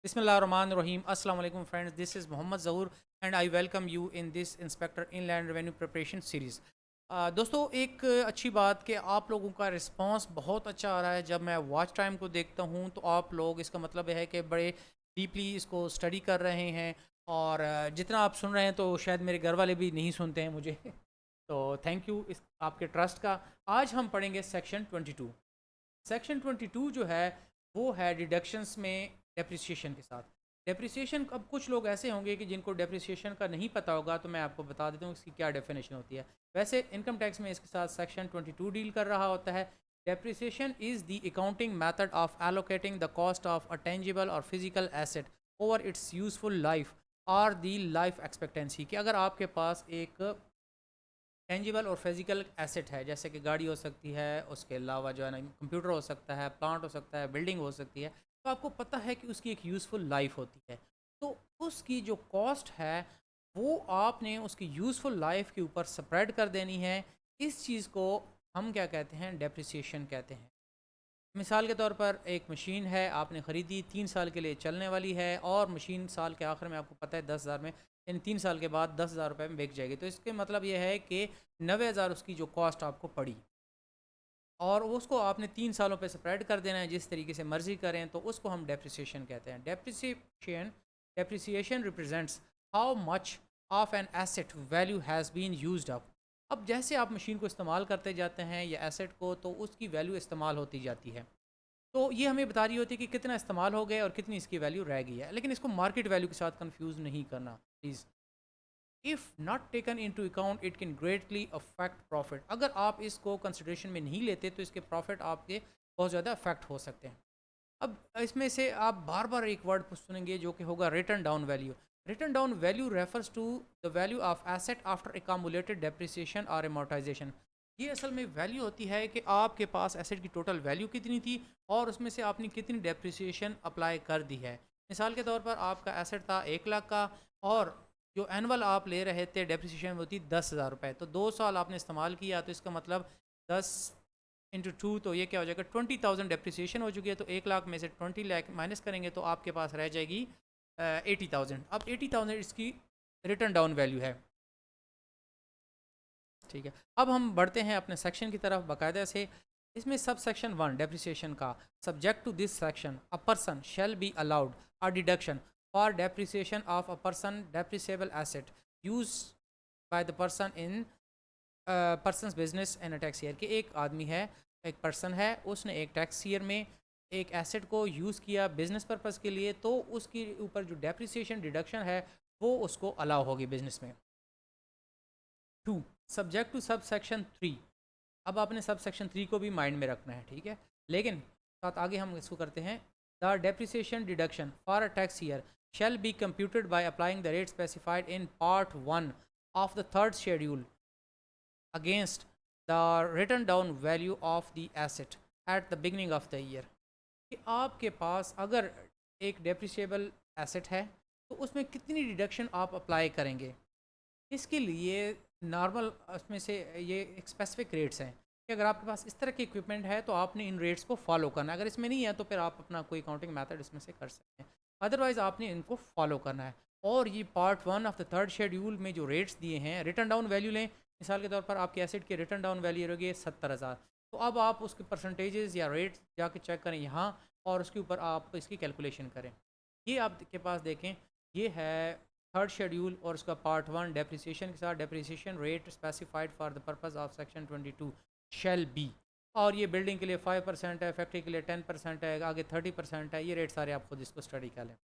Bismillahirrahmanirrahim. Assalamu alaikum friends. This is Mohammad Zahur and I welcome you in this Inspector Inland Revenue Preparation series. दोस्तों एक अच्छी बात कि आप लोगों का रिस्पांस बहुत अच्छा आ रहा है। जब मैं वॉच टाइम को देखता हूँ तो आप लोग, इसका मतलब है कि बड़े डीपली इसको स्टडी कर रहे हैं और जितना आप सुन रहे हैं तो शायद मेरे घर वाले भी नहीं सुनते हैं मुझे तो थैंक यू इस आपके ट्रस्ट का। आज हम पढ़ेंगे सेक्शन 22। सेक्शन 22 जो है वो है डिडक्शंस में डेप्रिसिएशन के साथ। डेप्रिसिएशन, अब कुछ लोग ऐसे होंगे कि जिनको डेप्रिसिएशन का नहीं पता होगा, तो मैं आपको बता देता हूँ इसकी क्या डेफिनेशन होती है। वैसे इनकम टैक्स में इसके साथ सेक्शन 22 डील कर रहा होता है। Depreciation is the accounting method of allocating the cost of a tangible और physical asset over its useful life और दी लाइफ एक्सपेक्टेंसी। कि अगर आपके पास एक टेंजिबल और फिजिकल एसेट है, जैसे कि गाड़ी हो सकती है, उसके अलावा जो है ना कंप्यूटर हो सकता है, प्लांट हो सकता है, बिल्डिंग हो सकती है, तो आपको पता है कि उसकी एक यूज़फुल लाइफ होती है। तो उसकी जो कॉस्ट है वो आपने उसकी यूज़फुल लाइफ के ऊपर स्प्रेड कर देनी है। इस चीज़ को हम क्या कहते हैं, डेप्रिसिएशन कहते हैं। मिसाल के तौर पर एक मशीन है, आपने ख़रीदी, 3 साल के लिए चलने वाली है और मशीन साल के आखिर में आपको पता है 10,000 में, इन 3 साल के बाद 10,000 रुपये में बिक जाएगी। तो इसके मतलब ये है कि 90,000 उसकी जो कॉस्ट आपको पड़ी और उसको आपने 3 सालों पे स्प्रेड कर देना है, जिस तरीके से मर्जी करें, तो उसको हम डेप्रिसिएशन कहते हैं। Depreciation represents how much of an asset value has been used up. अब जैसे आप मशीन को इस्तेमाल करते जाते हैं या एसेट को, तो उसकी वैल्यू इस्तेमाल होती जाती है। तो ये हमें बता रही होती है कि कितना इस्तेमाल हो गया और कितनी इसकी वैल्यू रह गई है। लेकिन इसको मार्केट वैल्यू के साथ कंफ्यूज नहीं करना please. If not taken into account it can greatly affect profit. अगर आप इसको कंसिडरेशन में नहीं लेते तो इसके प्रॉफिट आपके बहुत ज़्यादा अफेक्ट हो सकते हैं। अब इसमें से आप बार बार एक वर्ड सुनेंगे जो कि होगा written down value. Written down value refers to the value of asset after accumulated depreciation और अमोर्टाइजेशन। ये असल में वैल्यू होती है कि आपके पास एसेट की टोटल वैल्यू कितनी थी और उसमें से आपने कितनी डेप्रिसिएशन अप्लाई कर दी है। मिसाल के तौर पर आपका एसेट था 1 लाख का और जो एनुअल आप ले रहे थे डेप्रिसिएशन होती 10,000 रुपये। तो 2 साल आपने इस्तेमाल किया, तो इसका मतलब 10 × 2, तो ये क्या हो जाएगा, 20,000 डेप्रिसिएशन हो चुकी है। तो 1 लाख में से 20 लाख माइनस करेंगे तो आपके पास रह जाएगी 80,000। अब 80,000 इसकी रिटर्न डाउन वैल्यू है। ठीक है, अब हम बढ़ते हैं अपने सेक्शन की तरफ बाकायदा से। इसमें सब सेक्शन 1 डेप्रिसिएशन का, subject to this section a person shall be allowed a deduction for depreciation of a person depreciable asset use by the person in persons business and a tax year. कि एक आदमी है, एक person है, उसने एक tax year में एक एसेट को यूज़ किया बिजनेस पर्पज़ के लिए, तो उसके ऊपर जो डेप्रिसिएशन डिडक्शन है वो उसको अलाउ होगी बिजनेस में। 2 सब्जेक्ट टू सब सेक्शन 3। अब आपने सब सेक्शन 3 को भी माइंड में रखना है, ठीक है। लेकिन साथ आगे हम इसको करते हैं। The depreciation deduction for a tax year shall be computed by applying the rate specified in part 1 of the third schedule against the written down value of the asset at the beginning of the year। कि आपके पास अगर एक depreciable asset है तो उसमें कितनी deduction आप apply करेंगे। इसके लिए नॉर्मल उसमें से ये एक स्पेसिफिक रेट्स हैं कि अगर आपके पास इस तरह की इक्विपमेंट है तो आपने इन रेट्स को फॉलो करना है। अगर इसमें नहीं है तो फिर आप अपना कोई अकाउंटिंग मेथड इसमें से कर सकते हैं, अदरवाइज़ आपने इनको फॉलो करना है। और ये part 1 of the third schedule में जो रेट्स दिए हैं, रिटर्न डाउन वैल्यू लें, मिसाल के तौर पर आपके एसेट की रिटर्न डाउन वैल्यू रही 70,000, तो अब आप उसके परसेंटेजेस या रेट्स जाके चेक करें यहाँ और उसके ऊपर आप इसकी कैलकुलेशन करें। ये आपके पास देखें, ये है थर्ड शेड्यूल और उसका पार्ट 1 डेप्रिसिएशन के साथ depreciation rate specified for the purpose of section 22 shall be. और ये बिल्डिंग के लिए 5% है, फैक्ट्री के लिए 10% है, आगे 30% है। ये रेट सारे आप खुद इसको स्टडी कर लें।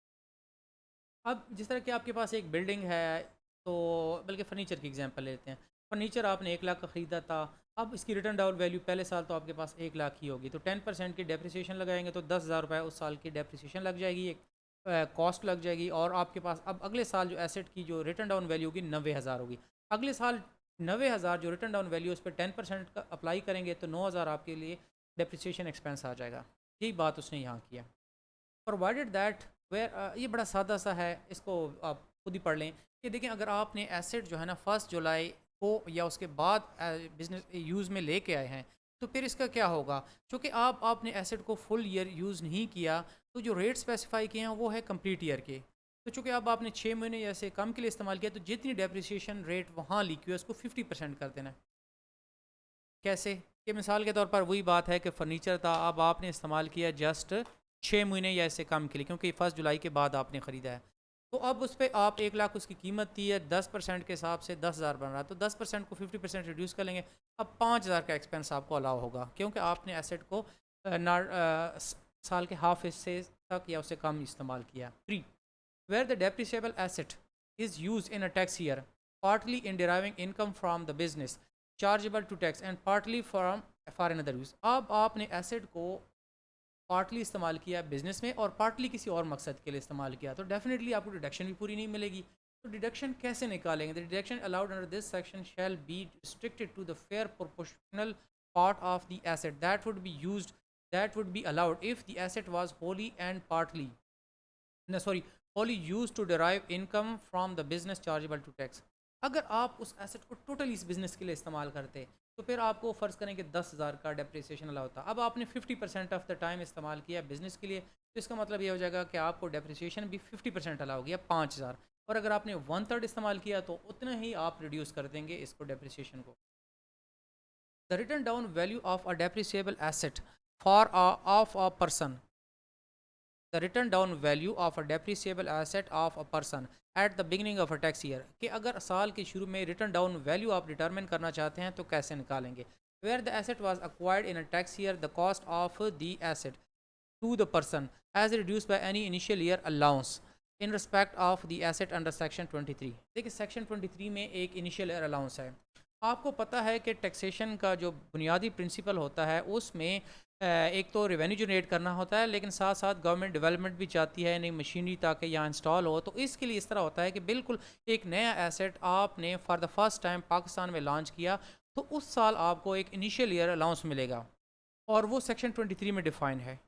अब जिस तरह कि आपके पास एक बिल्डिंग है, तो बल्कि फ़र्नीचर की एग्जांपल लेते हैं। फ़र्नीचर आपने 1 लाख का ख़रीदा था, अब इसकी रिटर्न डाउन वैल्यू पहले साल तो आपके पास 1 लाख ही होगी, तो 10% की डेप्रिसिएशन लगाएंगे तो 10,000 रुपये उस साल की डेप्रिसिएशन लग जाएगी, एक कॉस्ट लग जाएगी। और आपके पास अब अगले साल जो एसेट की जो रिटर्न डाउन वैल्यू होगी 90,000 होगी। अगले साल 90,000 जो रिटर्न डाउन वैल्यू उस पर 10% का अप्लाई करेंगे तो 9,000 आपके लिए डेप्रिसिएशन एक्सपेंस आ जाएगा। यही बात उसने यहाँ किया। प्रोवाइडेड दैट वेयर, ये बड़ा सादा सा है, इसको आप खुद ही पढ़ लें। कि देखें, अगर आपने एसेट जो है ना 1 जुलाई को या उसके बाद बिजनेस यूज़ में लेके आए हैं, तो फिर इसका क्या होगा। चूँकि आपने एसेट को फुल ईयर यूज़ नहीं किया, तो जो रेट स्पेसिफाई किए हैं वो है कंप्लीट ईयर के। तो चूँकि अब आपने 6 महीने या से कम के लिए इस्तेमाल किया, तो जितनी डेप्रिसिएशन रेट वहाँ लिखी है उसको 50% कर देना है। कैसे? कि मिसाल के तौर पर वही बात है कि फ़र्नीचर था, अब आपने इस्तेमाल किया जस्ट 6 महीने या इससे कम के लिए, क्योंकि 1 जुलाई के बाद आपने ख़रीदा है। तो अब उस पे आप 1 लाख उसकी कीमत थी है, 10% के हिसाब से 10,000 बन रहा है, तो 10% को 50% रिड्यूस कर लेंगे। अब 5,000 का एक्सपेंस आपको अलाउ होगा, क्योंकि आपने एसेट को साल के हाफ हिस्से तक या उससे कम इस्तेमाल किया। 3. Where the depreciable asset is used in a tax year, partly in deriving income from the business chargeable to tax and partly for another use. अब आपने एसेट को पार्टली इस्तेमाल किया बिजनेस में और पार्टली किसी और मकसद के लिए इस्तेमाल किया, तो डेफिनेटली आपको डिडक्शन भी पूरी नहीं मिलेगी। तो डिडक्शन कैसे निकालेंगे? The deduction allowed under this section shall be restricted to the fair proportional part of the asset that would be allowed if the asset was wholly and partly no sorry wholly used to derive income from the business chargeable to tax. अगर आप उस asset को totally इस business के लिए इस्तेमाल करते तो फिर आपको फ़र्ज़ करें कि 10,000 का डेप्रिसिएशन अलाउ होता। अब आपने 50% ऑफ द टाइम इस्तेमाल किया बिजनेस के लिए, तो इसका मतलब ये हो जाएगा कि आपको डेप्रिसिएशन भी 50% अलाउ गया 5,000, और अगर आपने 1/3 इस्तेमाल किया तो उतना ही आप रिड्यूस कर देंगे इसको डेप्रिसिएशन को। The written down value of a depreciable asset for of a person the written down value of a depreciable asset of a person at the beginning of a tax year, कि अगर साल के शुरू में return down value आप determine करना चाहते हैं तो कैसे निकालेंगे? Where the asset was acquired in a tax year, the cost of the asset to the person as reduced by any initial year allowance in respect of the asset under section 23. देखिए section 23 में एक initial year allowance है। आपको पता है कि taxation का जो बुनियादी प्रिंसिपल होता है उसमें एक तो रेवेन्यू जनरेट करना होता है, लेकिन साथ साथ गवर्नमेंट डेवलपमेंट भी चाहती है नई मशीनरी ताकि यहाँ इंस्टॉल हो। तो इसके लिए इस तरह होता है कि बिल्कुल एक नया एसेट आपने for the first time Pakistan में लॉन्च किया तो उस साल आपको एक इनिशियल ईयर अलाउंस मिलेगा, और वो सेक्शन 23 में डिफ़ाइन है।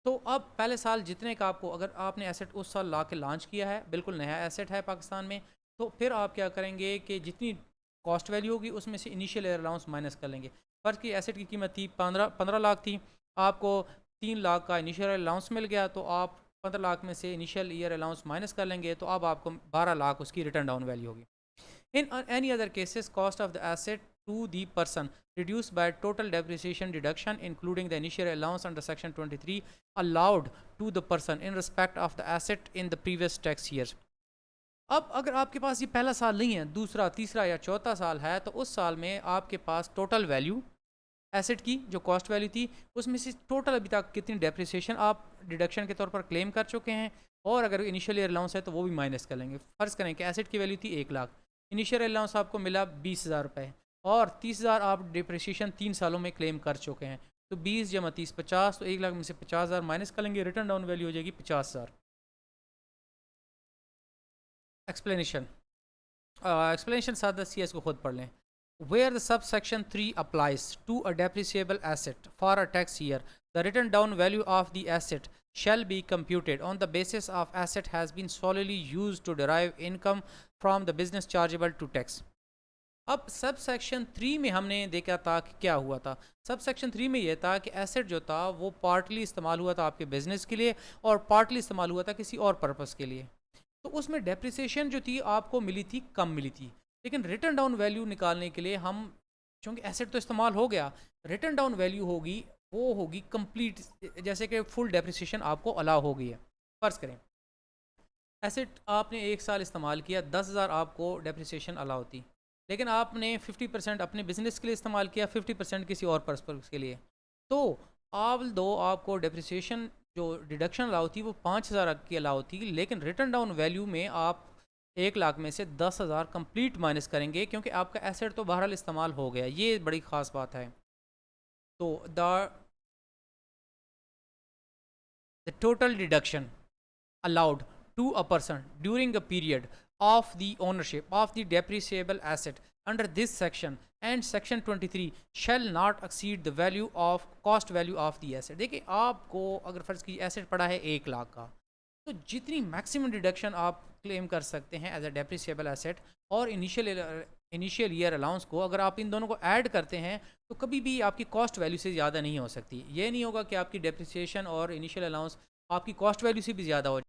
तो अब पहले साल जितने का आपको, अगर आपने एसेट उस साल ला के लॉन्च किया है, बिल्कुल नया एसेट है पाकिस्तान में, तो फिर आप क्या करेंगे कि जितनी कॉस्ट वैल्यू होगी उसमें से इनिशियल ईयर अलाउंस माइनस कर लेंगे। फर्ज की एसेट की कीमत थी 15 लाख थी, आपको 3 लाख का इनिशियल अलाउंस मिल गया, तो आप 15 लाख में से इनिशियल ईयर अलाउंस माइनस कर लेंगे, तो अब आपको 12 लाख उसकी रिटर्न डाउन वैल्यू होगी। In any other cases cost of the asset to the person reduced by total depreciation deduction including the initial allowance under section 23 allowed to the person in respect of the asset in the previous tax years. अब अगर आपके पास ये पहला साल नहीं है, दूसरा, तीसरा या चौथा साल है, तो उस साल में आपके पास टोटल वैल्यू एसेट की जो कॉस्ट वैल्यू थी उसमें से टोटल अभी तक कितनी डेप्रिसिएशन आप डिडक्शन के तौर पर क्लेम कर चुके हैं, और अगर इनिशियल ईयर अलाउंस है तो वो भी माइनस कर लेंगे। फ़र्ज़ करें कि एसेट की वैल्यू थी 1 लाख, इनिशियल अलाउंस आपको मिला 20,000 रुपये, और 30,000 आप डिप्रिसिएशन 3 सालों में क्लेम कर चुके हैं, तो 20 जमा 30 50, तो 1 लाख में से 50,000 माइनस कर लेंगे, रिटर्न डाउन वैल्यू हो जाएगी 50,000। एक्सप्लेनेशन एक्सप्लेनेशन सादा सी इसको खुद पढ़ लें। Where the subsection 3 applies to a depreciable asset for a tax year, the written down value of the asset shall be computed on the basis of asset has been solely used to derive income from the business chargeable to tax. अब sub section 3 में हमने देखा था कि क्या हुआ था। Sub section 3 में यह था कि एसेट जो था वो पार्टली इस्तेमाल हुआ था आपके बिजनेस के लिए और पार्टली इस्तेमाल हुआ था किसी और पर्पस के लिए। तो उसमें डेप्रिसिएशन जो थी आपको मिली थी, कम मिली थी, लेकिन रिटर्न डाउन वैल्यू निकालने के लिए हम, चूँकि एसेट तो इस्तेमाल हो गया, रिटर्न डाउन वैल्यू होगी वो होगी कंप्लीट, जैसे कि फुल डेप्रिसिएशन आपको अलाउ हो गई है। फ़र्ज़ करें एसेट आपने 1 साल इस्तेमाल किया, 10,000 आपको डेप्रिसिएशन अलाउ थी, लेकिन आपने 50% अपने बिजनेस के लिए इस्तेमाल किया, 50% किसी और पर्पस के लिए। तो ऑल दो आपको डेप्रिसिएशन जो डिडक्शन अलाउ थी वो 5,000 की अलाउ थी, लेकिन रिटर्न डाउन वैल्यू में आप 1 लाख में से 10,000 कंप्लीट माइनस करेंगे, क्योंकि आपका एसेट तो बहरहाल इस्तेमाल हो गया। ये बड़ी ख़ास बात है। तो the total deduction allowed to a person during a period of the ownership of the depreciable asset under this section and section 23 shall not exceed the value of cost value of the asset. देखिए आपको अगर फ़र्ज़ की asset पड़ा है 1 लाख का, तो जितनी मैक्सिमम डिडक्शन आप क्लेम कर सकते हैं एज अ डेप्रिसिएबल एसेट और इनिशियल ईयर अलाउंस को, अगर आप इन दोनों को ऐड करते हैं तो कभी भी आपकी कॉस्ट वैल्यू से ज़्यादा नहीं हो सकती। ये नहीं होगा कि आपकी डेप्रिसिएशन और इनिशियल अलाउंस आपकी कॉस्ट वैल्यू से भी ज़्यादा हो